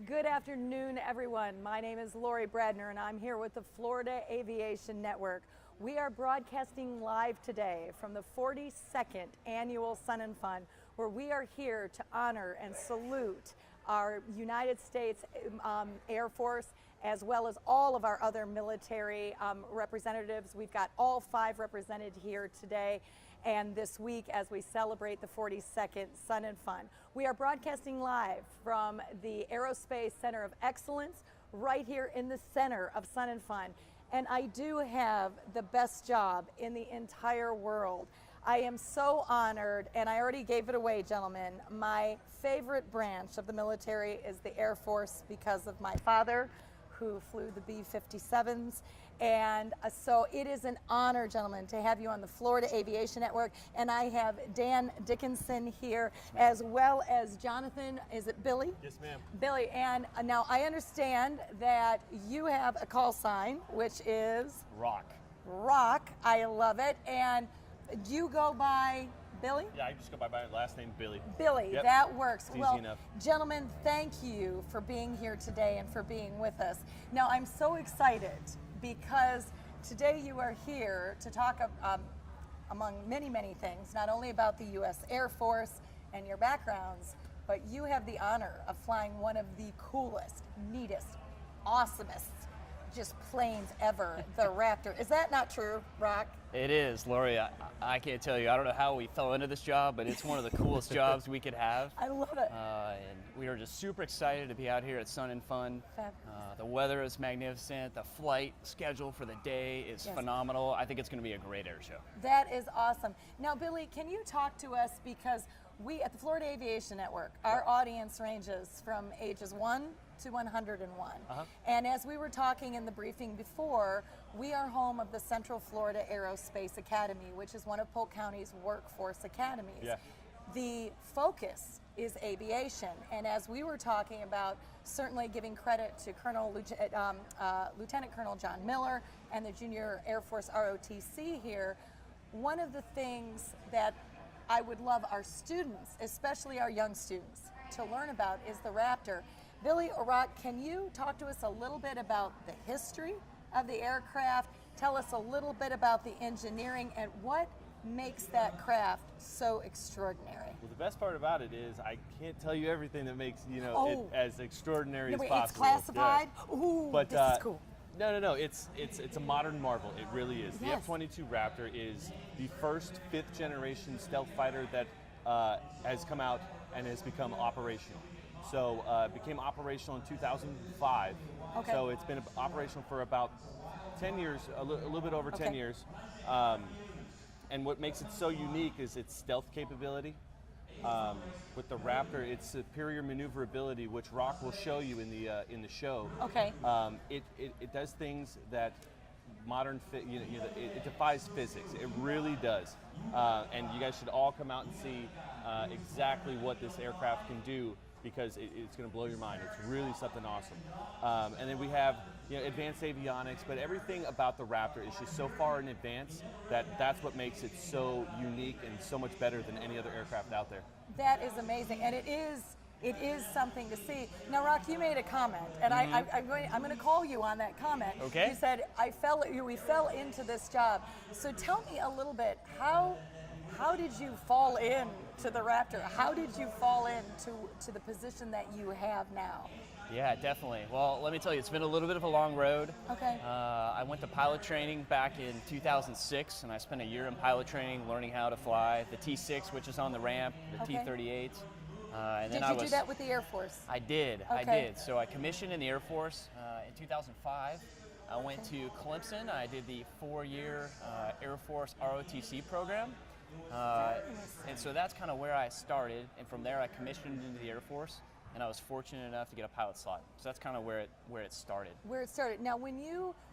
Good afternoon, everyone. My name is Lori Bradner, and I'm here with the Florida Aviation Network. We are broadcasting live today from the 42nd Annual Sun and Fun, where we are here to honor and salute our United States Air Force, as well as all of our other military representatives. We've got all 5 represented here today and this week as we celebrate the 42nd Sun and Fun. We are broadcasting live from the Aerospace Center of Excellence right here in the center of Sun and Fun. And I do have the best job in the entire world. I am so honored, and I already gave it away, gentlemen. My favorite branch of the military is the Air Force because of my father, who flew the B-57s. And so it is an honor, gentlemen, to have you on the Florida Aviation Network. And I have Dan Dickinson here, as well as Jonathan, is it Billie? Yes, ma'am. Billie, and now I understand that you have a call sign, which is? Rock. Rock, I love it. And you go by Billie? Yeah, I just go by my last name, Billie. Billie, Yep. that works. It's well, easy enough. Gentlemen, thank you for being here today and for being with us. Now, I'm so excited because today you are here to talk among many, many things, not only about the U.S. Air Force and your backgrounds, but you have the honor of flying one of the coolest, neatest, awesomest just planes ever, the Raptor. Is that not true, Rock? It is, Lori. I can't tell you. I don't know how we fell into this job, but it's one of the coolest jobs we could have. I love it. And we are just super excited to be out here at Sun and Fun. The weather is magnificent. The flight schedule for the day is phenomenal. I think it's going to be a great air show. That is awesome. Now, Billie, can you talk to us, because we at the Florida Aviation Network, our audience ranges from ages 1 to 101. And as we were talking in the briefing before, we are home of the Central Florida Aerospace Academy, which is one of Polk County's workforce academies. Yeah. The focus is aviation, and as we were talking about, certainly giving credit to Lieutenant Colonel John Miller and the Junior Air Force ROTC here, one of the things that I would love our students, especially our young students, to learn about is the Raptor. Billie or Rock, can you talk to us a little bit about the history of the aircraft? Tell us a little bit about the engineering and what makes that craft so extraordinary. Well, the best part about it is I can't tell you everything that makes it as extraordinary as possible. It's classified? Yeah. Ooh, but, this is cool. No. It's a modern marvel. It really is. Yes. The F-22 Raptor is the first 5th generation stealth fighter that has come out and has become operational. So it became operational in 2005. Okay. So it's been operational for about 10 years, a little bit over 10 years. And what makes it so unique is its stealth capability. With the Raptor, its superior maneuverability, which Rock will show you in the show. Okay. It does things that modern it defies physics. It really does. And you guys should all come out and see exactly what this aircraft can do, because it's going to blow your mind. It's really something awesome. And then we have advanced avionics, but everything about the Raptor is just so far in advance that's what makes it so unique and so much better than any other aircraft out there. That is amazing, and it is something to see. Now, Rock, you made a comment, and I'm going to call you on that comment. Okay. You said we fell into this job. So tell me a little bit, how did you fall into the Raptor? How did you fall into the position that you have now? Yeah, definitely. Well, let me tell you, it's been a little bit of a long road. Okay. I went to pilot training back in 2006, and I spent a year in pilot training learning how to fly the T6, which is on the ramp, the T-38. And did then you do that with the Air Force? I did. Okay. I did. So I commissioned in the Air Force in 2005. I went to Clemson. I did the 4-year Air Force ROTC program. And so that's kind of where I started. And from there, I commissioned into the Air Force, and I was fortunate enough to get a pilot slot. So that's kind of where it started. Where it started. Now,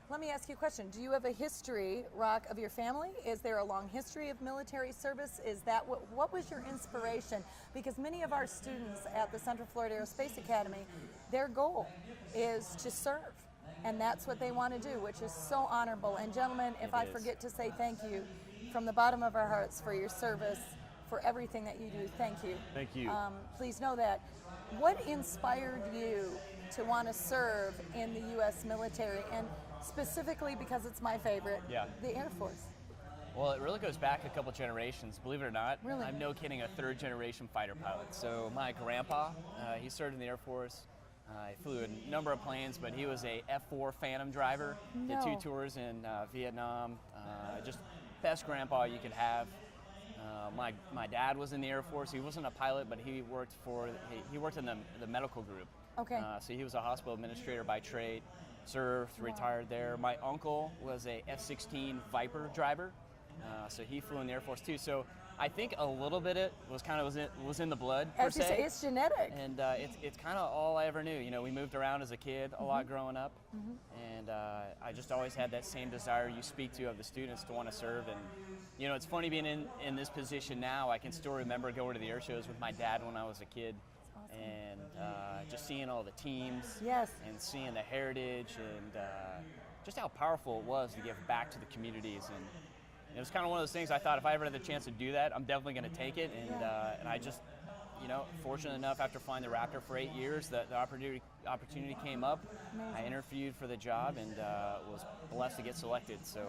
let me ask you a question. Do you have a history, Rock, of your family? Is there a long history of military service? Is that what was your inspiration? Because many of our students at the Central Florida Aerospace Academy, their goal is to serve. And that's what they want to do, which is so honorable. And gentlemen, if I forget to say thank you from the bottom of our hearts for your service, for everything that you do, thank you. Thank you. Please know that. What inspired you to want to serve in the U.S. military, and specifically, because it's my favorite, the Air Force? Well, it really goes back a couple generations, believe it or not. Really? I'm no kidding, a third generation fighter pilot. So my grandpa, he served in the Air Force. He flew a number of planes, but he was a F-4 Phantom driver. No. Did 2 tours in Vietnam. Just best grandpa you could have. My dad was in the Air Force. He wasn't a pilot, but he worked in the medical group. Okay. So he was a hospital administrator by trade, served, retired there. My uncle was a F-16 Viper driver, so he flew in the Air Force too. So I think a little bit it was kind of was in the blood, per As you se. say, it's genetic. And it's kind of all I ever knew. You know, we moved around as a kid a lot growing up, and I just always had that same desire you speak to of the students to want to serve. And you know, it's funny being in this position now. I can still remember going to the air shows with my dad when I was a kid, and just seeing all the teams, and seeing the heritage, and just how powerful it was to give back to the communities. And it was kind of one of those things I thought if I ever had the chance to do that, I'm definitely going to take it. And I just, you know, fortunate enough after flying the Raptor for 8 years, the opportunity came up. Amazing. I interviewed for the job and was blessed to get selected. So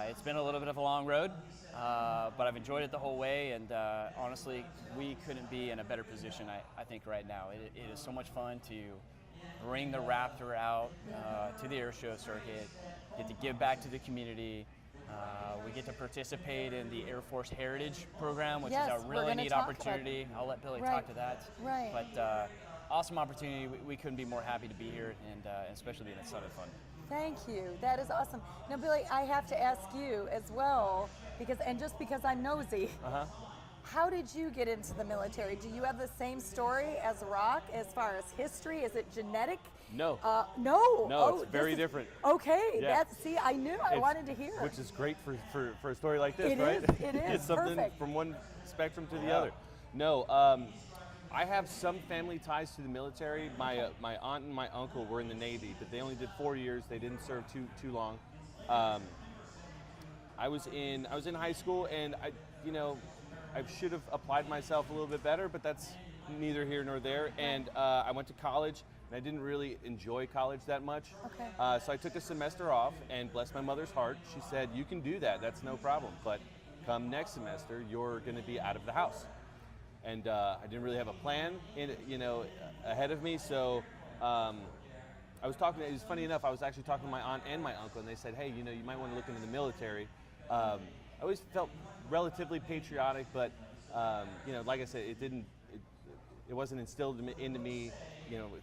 it's been a little bit of a long road, but I've enjoyed it the whole way. And honestly, we couldn't be in a better position, I think, right now. It is so much fun to bring the Raptor out to the air show circuit, get to give back to the community. We get to participate in the Air Force Heritage Program, which is a really neat opportunity. I'll let Billie talk to that. Right. But awesome opportunity. We couldn't be more happy to be here, and especially being at Sun and Fun. Thank you. That is awesome. Now, Billie, I have to ask you as well, just because I'm nosy. How did you get into the military? Do you have the same story as Rock as far as history? Is it genetic? No. No. No, it's very different. Okay. Yeah. See, I knew. I wanted to hear. Which is great for a story like this, It right? is, it is. It's something Perfect. from one spectrum to the other. No, I have some family ties to the military. My aunt and my uncle were in the Navy, but they only did 4 years. They didn't serve too long. I was in high school, and I should have applied myself a little bit better, but that's neither here nor there. And I went to college, and I didn't really enjoy college that much. Okay. So I took a semester off, and bless my mother's heart, she said, "You can do that, that's no problem, but come next semester, you're gonna be out of the house." And I didn't really have a plan ahead of me, so I was talking, it was funny enough, I was actually talking to my aunt and my uncle, and they said, "Hey, you might want to look into the military." I always felt relatively patriotic, but like I said, it wasn't instilled into me,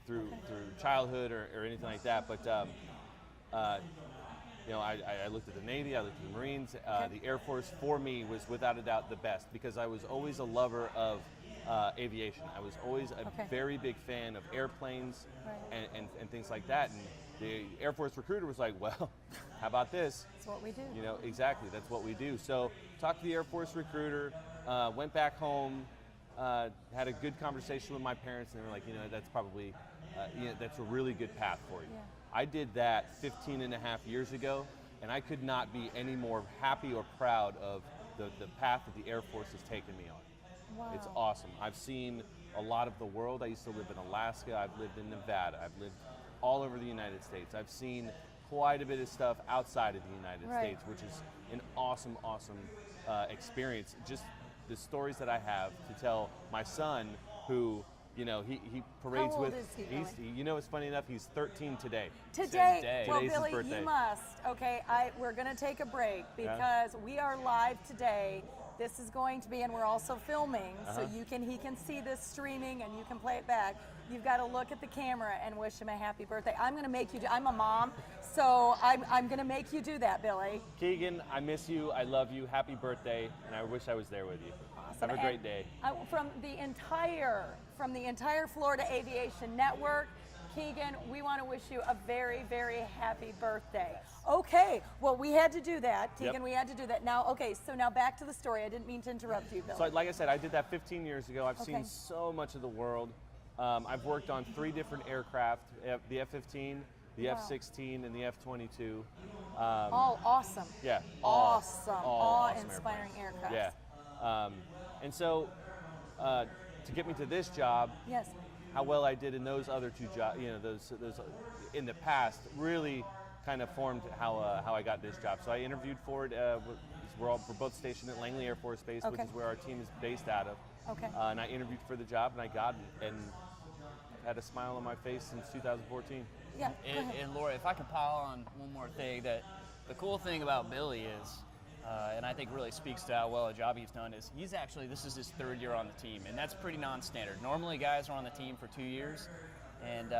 through childhood or anything like that. But I looked at the Navy, I looked at the Marines. The Air Force for me was without a doubt the best, because I was always a lover of aviation. I was always a very big fan of airplanes and things like that. And the Air Force recruiter was like, "Well, how about this?" That's what we do. Exactly, that's what we do. So talked to the Air Force recruiter, went back home, had a good conversation with my parents, and they were like, that's probably, that's a really good path for you. Yeah. I did that 15 and a half years ago, and I could not be any more happy or proud of the path that the Air Force has taken me on. Wow. It's awesome. I've seen a lot of the world. I used to live in Alaska, I've lived in Nevada, I've lived all over the United States. I've seen quite a bit of stuff outside of the United States, which is an awesome experience. Just the stories that I have to tell my son, who he parades How old with. is he, It's funny enough, he's 13 today. Today. Well, Today's his Billie, birthday. you must. Okay, we're going to take a break because we are live today. This is going to be, and we're also filming, so he can see this streaming, and you can play it back. You've got to look at the camera and wish him a happy birthday. I'm going to make you do. I'm a mom, so I'm going to make you do that, Billie. Keegan, I miss you. I love you. Happy birthday, and I wish I was there with you. Awesome. Have a great day. From the entire Florida Aviation Network, Keegan, we want to wish you a very, very happy birthday. Okay, well, we had to do that. Keegan, we had to do that. Now, so now back to the story. I didn't mean to interrupt you, Billie. So like I said, I did that 15 years ago. I've seen so much of the world. I've worked on 3 different aircraft, the F-15, the F-16, and the F-22. All awesome. Yeah. Awesome. All awe-inspiring aircraft. Yeah. And so to get me to this job, how well I did in those other two jobs, those in the past, really kind of formed how I got this job. So I interviewed for it. We're both stationed at Langley Air Force Base, which is where our team is based out of. Okay. And I interviewed for the job, and I got it, and I've had a smile on my face since 2014. Yeah. And Laura, if I can pile on one more thing, that the cool thing about Billie is, and I think really speaks to how well a job he's done, is this is his 3rd year on the team, and that's pretty non-standard. Normally guys are on the team for 2 years, and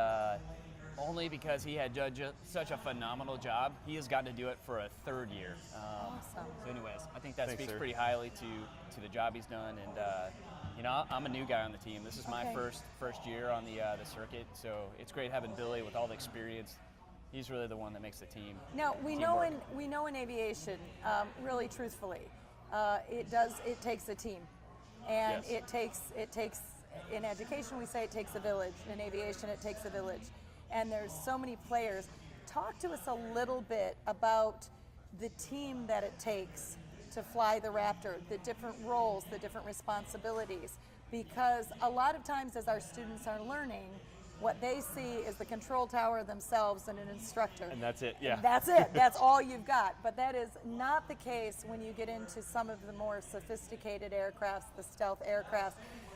only because he had such a phenomenal job, he has gotten to do it for a 3rd year. Awesome. So anyways, I think that Thanks, speaks sir. pretty highly to the job he's done, and I'm a new guy on the team. This is my first year on the circuit, so it's great having Billie with all the experience. He's really the one that makes the team. Now we know in aviation, really truthfully, it takes a team, and Yes. it takes in education we say it takes a village. In aviation, it takes a village, and there's so many players. Talk to us a little bit about the team that it takes to fly the Raptor, the different roles, the different responsibilities, because a lot of times as our students are learning, what they see is the control tower themselves and an instructor. And that's it, yeah. That's it, that's all you've got. But that is not the case when you get into some of the more sophisticated aircrafts, the stealth aircrafts.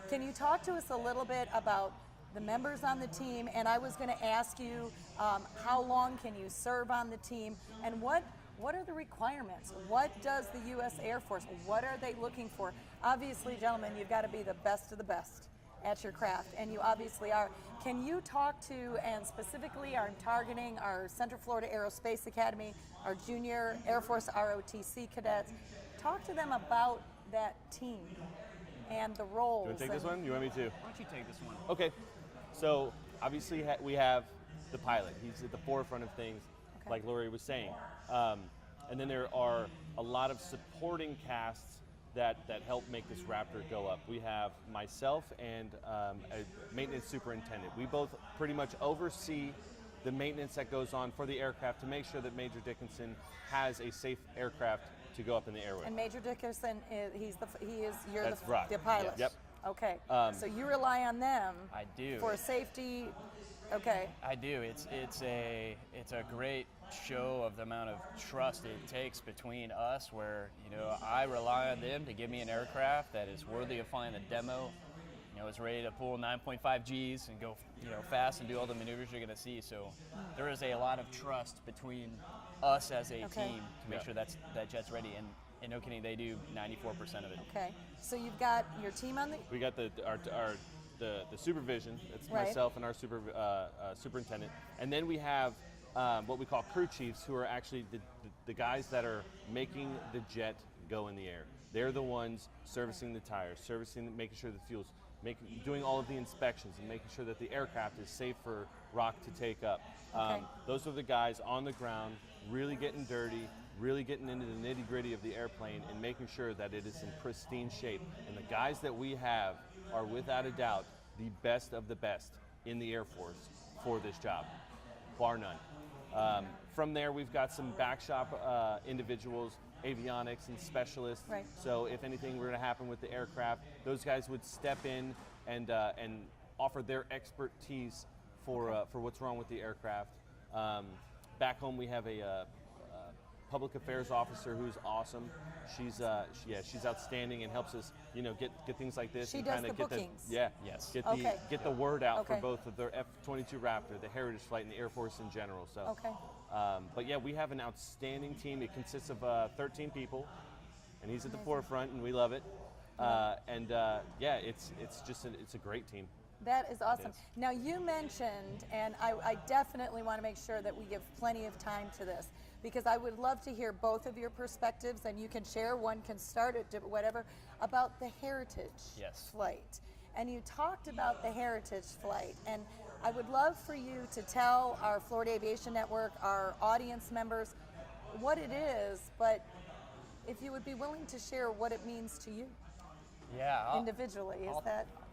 Can you talk to us a little bit about the members on the team? And I was gonna ask you, how long can you serve on the team, and what are the requirements? What does the U.S. Air Force, what are they looking for? Obviously, gentlemen, you've got to be the best of the best at your craft, and you obviously are. Can you talk to, and specifically are targeting our Central Florida Aerospace Academy, our junior Air Force ROTC cadets, talk to them about that team and the roles. You want to take this one? You want me to? Why don't you take this one? Okay. So obviously we have the pilot. He's at the forefront of things, like Lori was saying. And then there are a lot of supporting casts that help make this Raptor go up. We have myself and a maintenance superintendent. We both pretty much oversee the maintenance that goes on for the aircraft to make sure that Major Dickinson has a safe aircraft to go up in the airway. And Major Dickinson, you're That's right. the pilot. Yep. Okay. So you rely on them. I do. For safety. Okay. I do. It's a great show of the amount of trust it takes between us, where I rely on them to give me an aircraft that is worthy of flying the demo. Is ready to pull 9.5 Gs and go fast and do all the maneuvers you're going to see. So there is a lot of trust between us as a team to make sure that jet's ready. And no kidding, they do 94% of it. Okay. So you've got your team on the. We got the supervision. It's myself and our superintendent, and then we have what we call crew chiefs, who are actually the guys that are making the jet go in the air. They're the ones servicing the tires, making sure the fuel's, doing all of the inspections, and making sure that the aircraft is safe for rock to take up. Those are the guys on the ground, really getting dirty, really getting into the nitty-gritty of the airplane and making sure that it is in pristine shape. And the guys that we have are without a doubt the best of the best in the Air Force for this job, bar none. From there, we've got some back shop individuals, avionics and specialists. Right. So if anything were to happen with the aircraft, those guys would step in and offer their expertise for what's wrong with the aircraft. Back home, we have a public affairs officer who's awesome. She's outstanding and helps us, get things like this. She and does kinda the get bookings. Yes. Get the word out for Okay. both of their F-22 Raptor, the Heritage Flight, and the Air Force in general. So. Okay. But yeah, we have an outstanding team. It consists of 13 people, and he's at the forefront, and we love it. It's a great team. That is awesome. is. Now you mentioned, and I definitely want to make sure that we give plenty of time to this, because I would love to hear both of your perspectives, and you can share, one can start at whatever, about the Heritage Flight. And you talked about the Heritage Flight, and I would love for you to tell our Florida Aviation Network, our audience members, what it is, but if you would be willing to share what it means to you individually.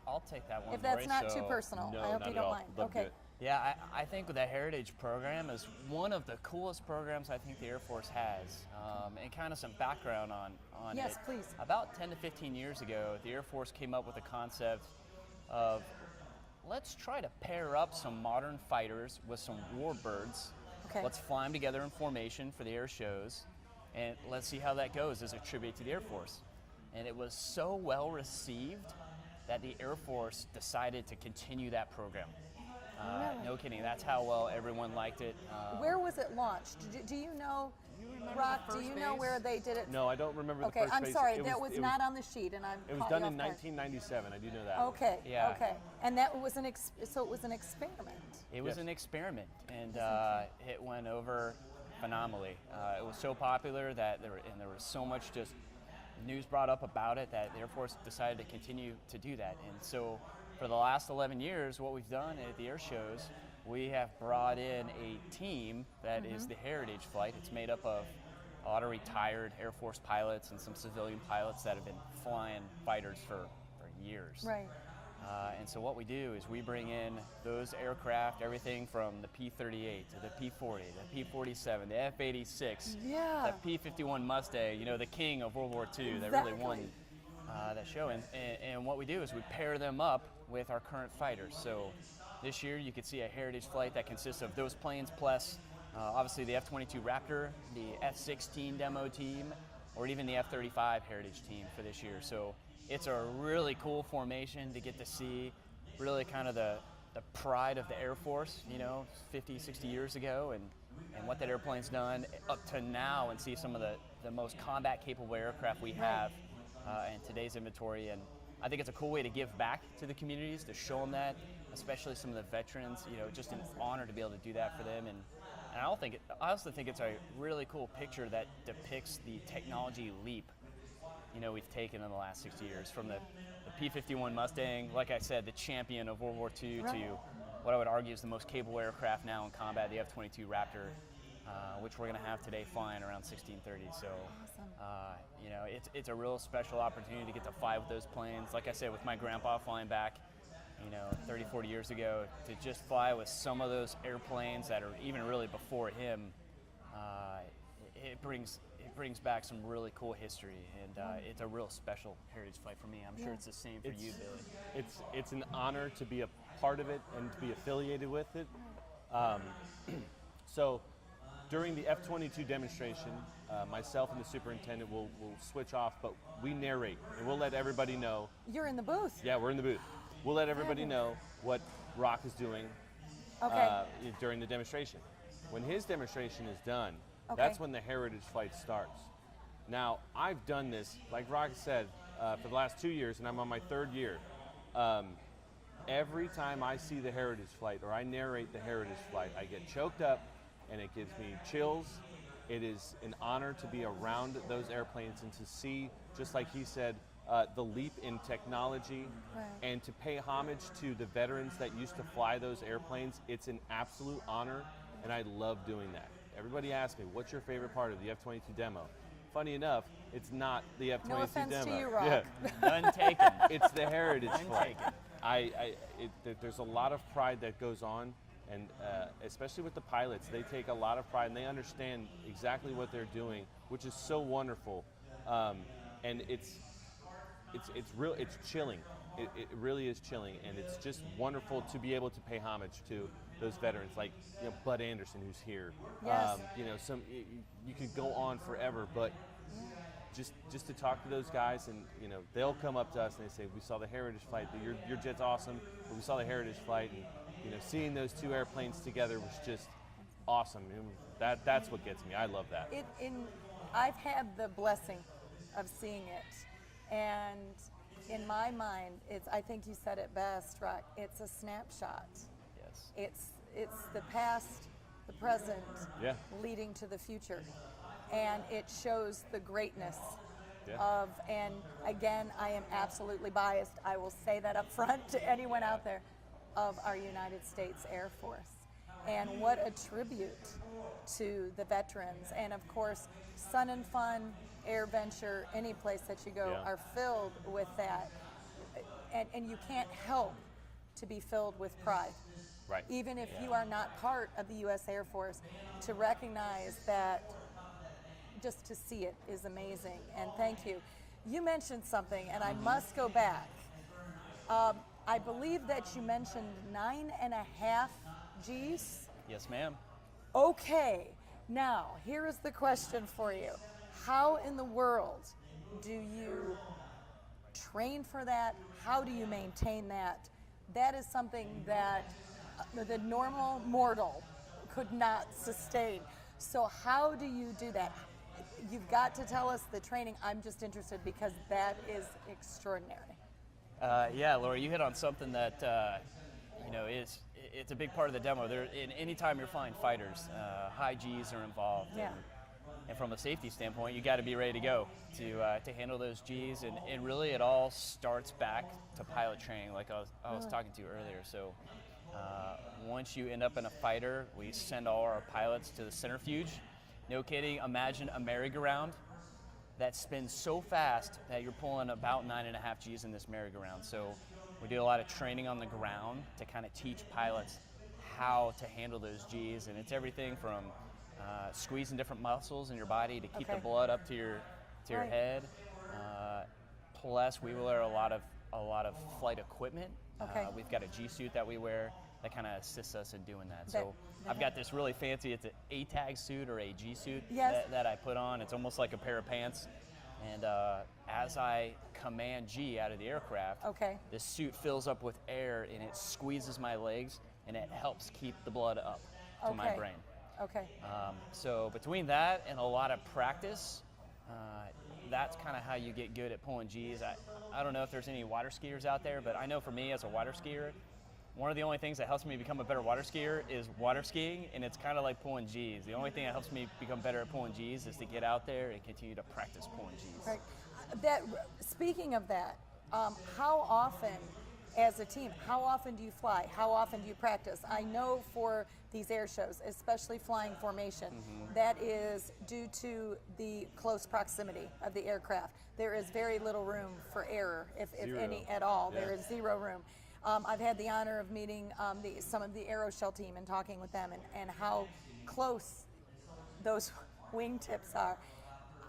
I'll take that one. If that's Lori, not so- too personal, No, I hope not you at don't all. mind. Love to do Okay. it. Yeah, I think the Heritage program is one of the coolest programs I think the Air Force has. And kind of some background on Yes, it. please. About 10 to 15 years ago, the Air Force came up with a concept of let's try to pair up some modern fighters with some warbirds. Okay. Let's fly them together in formation for the air shows, and let's see how that goes as a tribute to the Air Force. And it was so well received that the Air Force decided to continue that program. Really? No kidding, that's how well everyone liked it. Where was it launched? Do you know, Rock, do you know where they did it? No, I don't remember the Okay, first I'm phase. sorry, that was not on the sheet, and I'm It was done in 1997. I do know that. Okay, Yeah. okay. And that was so it was an experiment. It was Yes. an experiment, and it went over phenomenally. It was so popular that there was so much just news brought up about it that the Air Force decided to continue to do that. And so for the last 11 years, what we've done at the air shows, we have brought in a team that is the Heritage Flight. It's made up of a lot of retired Air Force pilots and some civilian pilots that have been flying fighters for years. Right. And so what we do is we bring in those aircraft, everything from the P-38 to the P-40, the P-47, the F-86, Yeah. the P-51 Mustang, you know, the king of World War II that really won that show. And what we do is we pair them up with our current fighters. So this year you could see a Heritage Flight that consists of those planes plus obviously the F-22 Raptor, the F-16 demo team, or even the F-35 Heritage team for this year. So it's a really cool formation to get to see really kind of the pride of the Air Force, you know, 50, 60 years ago, and what that airplane's done up to now, and see some of the most combat capable aircraft we have in today's inventory. And I think it's a cool way to give back to the communities, to show them that, especially some of the veterans, you know, just an honor to be able to do that for them. And I also think it's a really cool picture that depicts the technology leap, you know, we've taken in the last 60 years, from the P-51 Mustang, like I said, the champion of World War II, Right. to what I would argue is the most capable aircraft now in combat, the F-22 Raptor, which we're going to have today flying around 1630. So, you know, it's a real special opportunity to get to fly with those planes. Like I said, with my grandpa flying back, you know, 30, 40 years ago, to just fly with some of those airplanes that are even really before him, it brings back some really cool history, and it's a real special Heritage Flight for me. I'm sure it's the same for you, Billy. It's an honor to be a part of it and to be affiliated with it. So during the F-22 demonstration, myself and the superintendent will switch off, but we narrate, and we'll let everybody know. You're in the booth. Yeah, we're in the booth. We'll let everybody know what Rock is doing during the demonstration. When his demonstration is done, that's when the Heritage Flight starts. Now, I've done this, like Rock said, for the last 2 years, and I'm on my third year. Every time I see the Heritage Flight, or I narrate the Heritage Flight, I get choked up, and it gives me chills. It is an honor to be around those airplanes and to see, just like he said, the leap in technology, and to pay homage to the veterans that used to fly those airplanes. It's an absolute honor, and I love doing that. Everybody asks me, what's your favorite part of the F-22 demo? Funny enough, it's not the F-22 No offense demo. to you, Rock. Yeah. None taken. It's the Heritage None Flight. taken. There's a lot of pride that goes on, and especially with the pilots, they take a lot of pride, and they understand exactly what they're doing, which is so wonderful. And it's chilling. It really is chilling, and it's just wonderful to be able to pay homage to those veterans, like, you know, Bud Anderson, who's here. Yes. You know, you could go on forever, but just to talk to those guys, and you know, they'll come up to us and they say, we saw the Heritage Flight, your jet's awesome, but we saw the Heritage Flight, and you know, seeing those two airplanes together was just awesome. And that's what gets me. I love that. I've had the blessing of seeing it, and in my mind, I think you said it best, Rock. It's a snapshot. Yes. It's the past, the present, Yeah. leading to the future, and it shows the greatness Yeah. of. And again, I am absolutely biased. I will say that up front to anyone out there, of our United States Air Force, and what a tribute to the veterans. And of course, Sun and Fun, Air Venture, any place that you go are filled with that, and you can't help to be filled with pride. Right. Even if you are not part of the U.S. Air Force, to recognize that, just to see it is amazing. And thank you. You mentioned something, and I must go back. I believe that you mentioned 9.5 Gs. Yes, ma'am. Okay, now here is the question for you. How in the world do you train for that? How do you maintain that? That is something that the normal mortal could not sustain. So how do you do that? You've got to tell us the training. I'm just interested because that is extraordinary. Yeah, Laura, you hit on something that it's a big part of the demo. Anytime you're flying fighters, high Gs are involved. Yeah. And from a safety standpoint, you got to be ready to go to handle those Gs. And really, it all starts back to pilot training, like I was talking to you earlier. So once you end up in a fighter, we send all our pilots to the centrifuge. No kidding. Imagine a merry-go-round that spins so fast that you're pulling about 9.5 Gs in this merry-go-round. So we do a lot of training on the ground to kind of teach pilots how to handle those Gs, and it's everything from squeezing different muscles in your body to keep the blood up to your head. Plus, we wear a lot of flight equipment. We've got a G suit that we wear that kind of assists us in doing that. So I've got this really fancy, it's an A-tag suit or a G suit that I put on. It's almost like a pair of pants. And as I command G out of the aircraft, this suit fills up with air and it squeezes my legs and it helps keep the blood up to my brain. So between that and a lot of practice, that's kind of how you get good at pulling Gs. I don't know if there's any water skiers out there, but I know for me as a water skier, one of the only things that helps me become a better water skier is water skiing, and it's kind of like pulling Gs. The only thing that helps me become better at pulling Gs is to get out there and continue to practice pulling Gs. Right. Speaking of that, how often, as a team, how often do you fly? How often do you practice? I know for these air shows, especially flying formation, that is due to the close proximity of the aircraft. There is very little room for error, if any at all. There is zero room. I've had the honor of meeting some of the aeroshell team and talking with them and how close those wingtips are.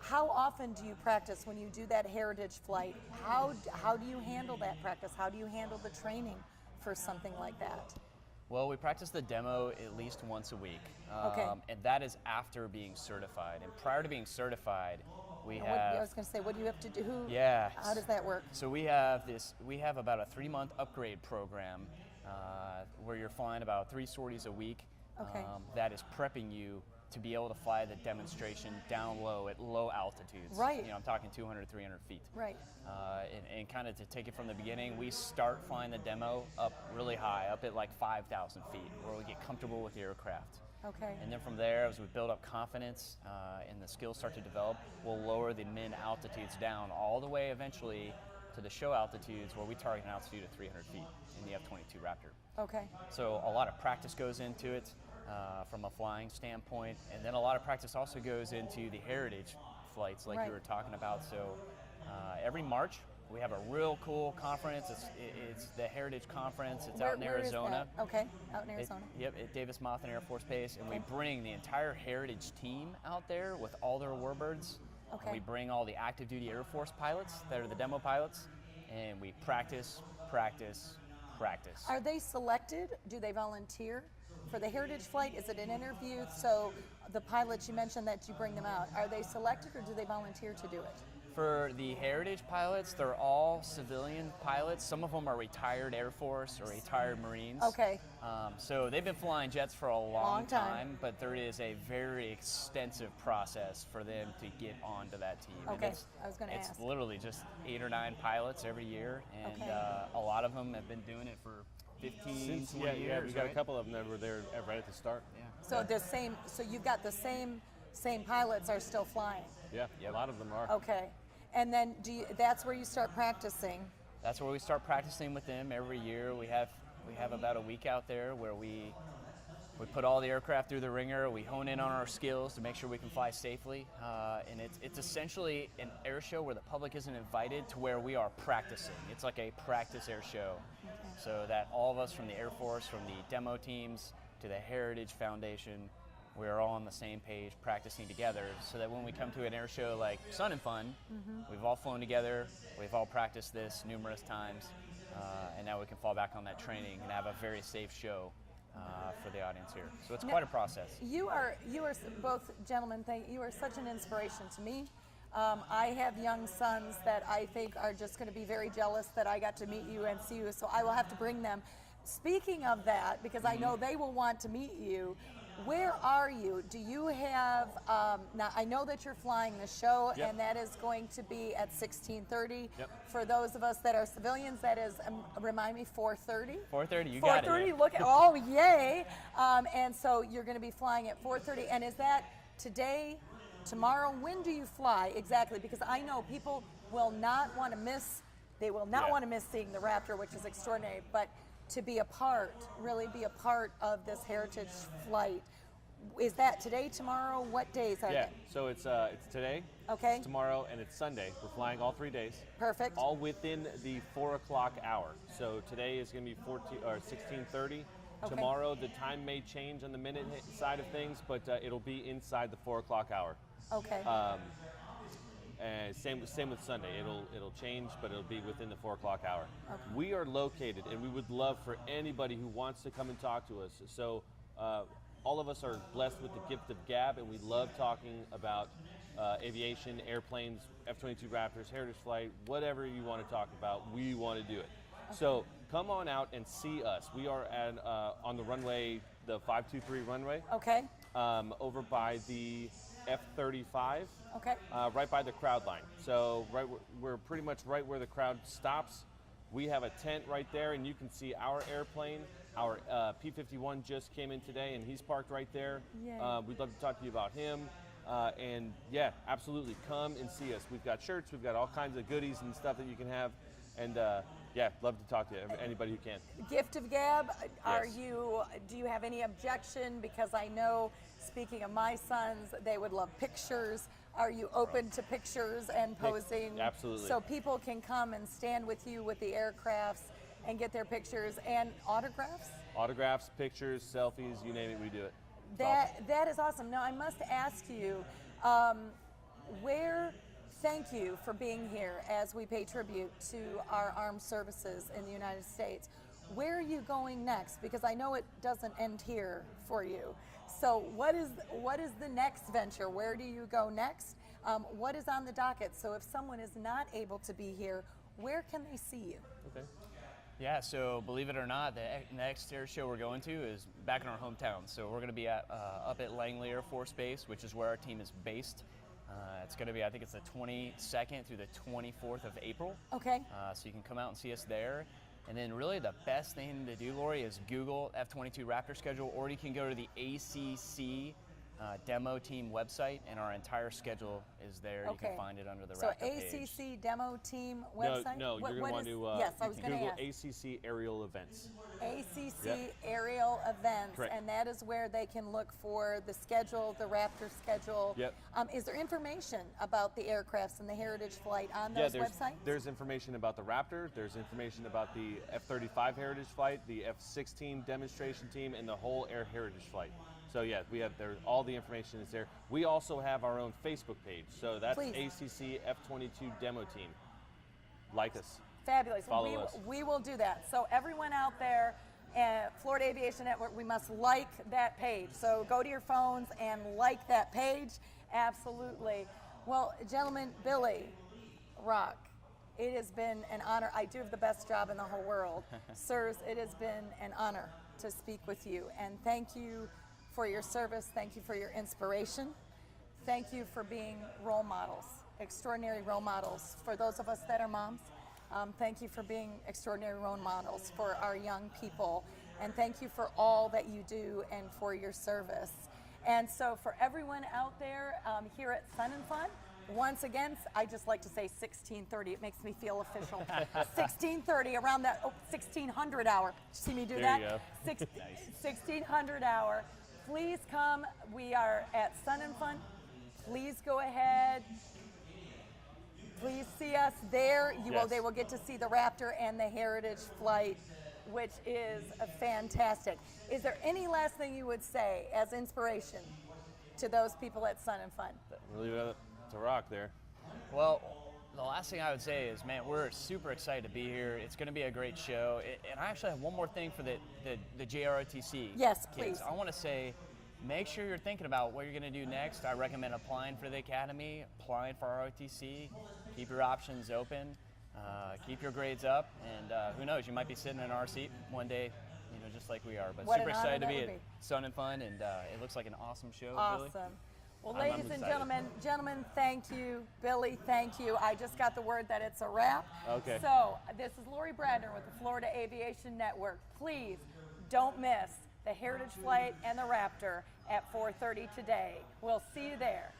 How often do you practice when you do that heritage flight? How do you handle that practice? How do you handle the training for something like that? Well, we practice the demo at least once a week, and that is after being certified. And prior to being certified, I was going to say, what do you have to do? Yeah. How does that work? So we have about a 3-month upgrade program where you're flying about 3 sorties a week. That is prepping you to be able to fly the demonstration down low at low altitudes. Right. I'm talking 200, 300 feet. Right. And kind of to take it from the beginning, we start flying the demo up really high, up at like 5,000 feet, where we get comfortable with the aircraft. And then from there, as we build up confidence and the skills start to develop, we'll lower the min altitudes down all the way eventually to the show altitudes where we target an altitude of 300 feet in the F-22 Raptor. So a lot of practice goes into it from a flying standpoint, and then a lot of practice also goes into the heritage flights like you were talking about. So every March, we have a real cool conference. It's the Heritage Conference. It's out in Arizona. Out in Arizona. At Davis Monthan Air Force Base, and we bring the entire Heritage team out there with all their warbirds. And we bring all the active duty Air Force pilots that are the demo pilots, and we practice. Are they selected? Do they volunteer for the Heritage flight? Is it an interview? So the pilots, you mentioned that you bring them out. Are they selected or do they volunteer to do it? For the Heritage pilots, they're all civilian pilots. Some of them are retired Air Force or retired Marines. So they've been flying jets for a long time, but there is a very extensive process for them to get onto that team. I was going to ask. It's literally just 8 or 9 pilots every year, and a lot of them have been doing it for 15, 20 years. Yeah, we got a couple of them that were there right at the start. So so you've got the same pilots are still flying. Yeah, a lot of them are. And then that's where you start practicing. That's where we start practicing with them every year. We have about a week out there where we put all the aircraft through the ringer. We hone in on our skills to make sure we can fly safely. And it's essentially an air show where the public isn't invited, to where we are practicing. It's like a practice air show. So that all of us from the Air Force, from the demo teams to the Heritage Foundation, we're all on the same page practicing together, so that when we come to an air show like Sun and Fun, we've all flown together, we've all practiced this numerous times, and now we can fall back on that training and have a very safe show for the audience here. So it's quite a process. You are both gentlemen. You are such an inspiration to me. I have young sons that I think are just going to be very jealous that I got to meet you and see you. So I will have to bring them. Speaking of that, because I know they will want to meet you. Where are you? Do you have, now I know that you're flying the show, Yep. and that is going to be at 16:30. Yep. For those of us that are civilians, that is, remind me, 4:30? 4:30, you got it. 4:30, look at, oh, yay. And so you're going to be flying at 4:30. And is that today, tomorrow? When do you fly exactly? Because I know people will not want to miss, they will not want to miss seeing the Raptor, which is extraordinary, but to be a part, really be a part of this heritage flight. Is that today, tomorrow? What days are they? So it's today, Okay. it's tomorrow, and it's Sunday. We're flying all 3 days. Perfect. All within the 4 o'clock hour. So today is going to be 16:30. Okay. Tomorrow the time may change on the minute side of things, but it'll be inside the 4 o'clock hour. Okay. And same with Sunday. It'll change, but it'll be within the 4 o'clock hour. Okay. We are located, and we would love for anybody who wants to come and talk to us. So all of us are blessed with the gift of gab, and we love talking about aviation, airplanes, F-22 Raptors, heritage flight, whatever you want to talk about, we want to do it. Okay. So come on out and see us. We are on the runway, the 523 runway. Okay. Over by the F-35. Okay. Right by the crowd line. So we're pretty much right where the crowd stops. We have a tent right there, and you can see our airplane. Our P-51 just came in today, and he's parked right there. Yay. We'd love to talk to you about him. And yeah, absolutely, come and see us. We've got shirts, we've got all kinds of goodies and stuff that you can have. And yeah, love to talk to anybody who can. Gift of gab, Yes. do you have any objection? Because I know, speaking of my sons, they would love pictures. Are you open to pictures and posing? Absolutely. So people can come and stand with you with the aircrafts and get their pictures and autographs? Autographs, pictures, selfies, you name it, we do it. It's That awesome. That is awesome. Now I must ask you, thank you for being here as we pay tribute to our armed services in the United States. Where are you going next? Because I know it doesn't end here for you. So what is the next venture? Where do you go next? What is on the docket? So if someone is not able to be here, where can they see you? Okay. Yeah, so believe it or not, the next air show we're going to is back in our hometown. So we're going to be up at Langley Air Force Base, which is where our team is based. It's going to be, I think it's the 22nd through the 24th of April. Okay. So you can come out and see us there. And then really the best thing to do, Lori, is Google F-22 Raptor schedule, or you can go to the ACC demo team website, and our entire schedule is there. Okay. You can find it under the So Raptor page. ACC demo team website? No, you're going to want to yes, I was going to Google ask. ACC aerial events. ACC Yep. aerial events, Correct. and that is where they can look for the schedule, the Raptor schedule. Yep. Is there information about the aircrafts and the heritage flight on those websites? There's information about the Raptor, there's information about the F-35 heritage flight, the F-16 demonstration team, and the whole air heritage flight. So yeah, we have there. All the information is there. We also have our own Facebook page. So that's Please. ACC F-22 demo team. Like us. Fabulous. Follow us. We will do that. So everyone out there at Florida Aviation Network, we must like that page. So go to your phones and like that page. Absolutely. Well, gentlemen, Billie, Rock, it has been an honor. I do have the best job in the whole world. Sirs, it has been an honor to speak with you. And thank you for your service. Thank you for your inspiration. Thank you for being role models, extraordinary role models for those of us that are moms. Thank you for being extraordinary role models for our young people. And thank you for all that you do and for your service. And so for everyone out there here at Sun and Fun, once again, I just like to say 16:30. It makes me feel official. 16:30, around that 1600 hour. See me do There that? you go. 1600 hour. Please come. We are at Sun and Fun. Please go ahead. Please see us there. Yes. They will get to see the Raptor and the Heritage Flight, which is fantastic. Is there any last thing you would say as inspiration to those people at Sun and Fun? We'll leave it up to Rock there. Well, The last thing I would say is, man, we're super excited to be here. It's going to be a great show. And I actually have one more thing for the JROTC Yes, kids. please. I want to say, make sure you're thinking about what you're going to do next. I recommend applying for the Academy, applying for ROTC. Keep your options open. Keep your grades up. And who knows, you might be sitting in our seat one day, just like we are. But What super an honor excited to that be would at be. Sun and Fun. And it looks like an awesome show, Billie. Awesome. Well, I'm ladies and excited. gentlemen, thank you. Billie, thank you. I just got the word that it's a wrap. Okay. So this is Lori Bradner with the Florida Aviation Network. Please don't miss the Heritage Flight and the Raptor at 4:30 today. We'll see you there.